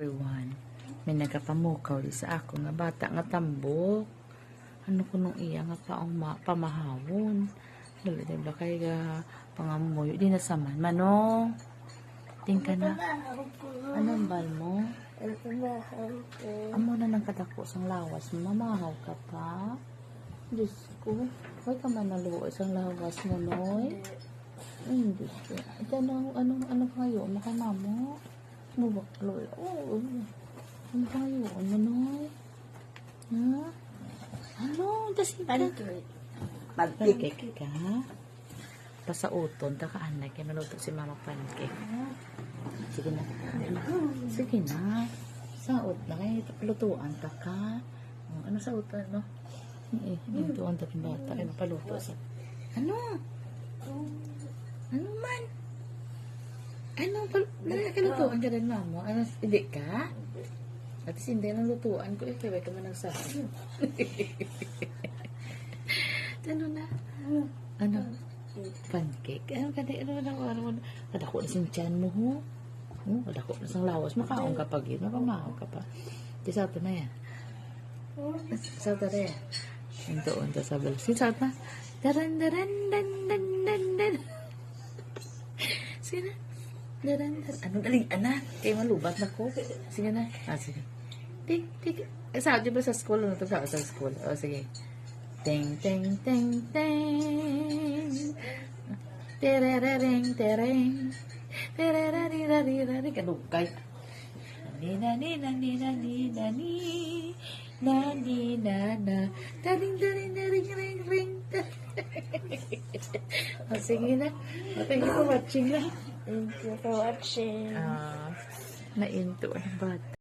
Everyone, may nagapamukaw di sa ako nga bata nga tambok. Ano ko nung iya nga pamahawon. Dali ba kay ga pangamuyo di na saman manong. Tingka na. Anong bal mo? Amo na nang kadako sang lawas mo. Mamahaw ka pa. Diyos ko. Huwag ka man naluwa sang lawas mo, noy. Hindi ko. Ito anong kayo? Makamamo? Mubak lola. Oo. Ano kayo? Ano, noy? Ha? Ano? Kasi ka. Pancake ka? Pasauton, takaanay. Kaya naluto si mama pancake. Sige na. Sige na. Saot na kayo. Lutuan ka ka. Ano sautan, no? Lutuan ta ng bata. Ay, mapaluto sa... Ano? Ano man? Ano? Nakalutuan ka rin, mama? Ano? Hindi ka? At hindi ng lutuan ko. Ikaw ka man nagsabi. Ano na? Ano? Pancake. Ano ka din? Ano? Kadako na siyang tiyan mo, ho? Kadako na siyang lawas. Makaong ka pag yun. Mapamaong ka pa. Di sa na yan. Sa na yan. Unto sa bal. Sa na. Daran. Sige na. Daran. Ano daling anak? Kaya malubat na ko. Sige na. Sige. Tik. Sa di ba sa school? Ano to sa school? O, sige. Ting. Tereng. Tererari. Kadugay. Nani. Daring. O, sige na. Thank you for watching na. Thank you for watching. Na-into ang bata.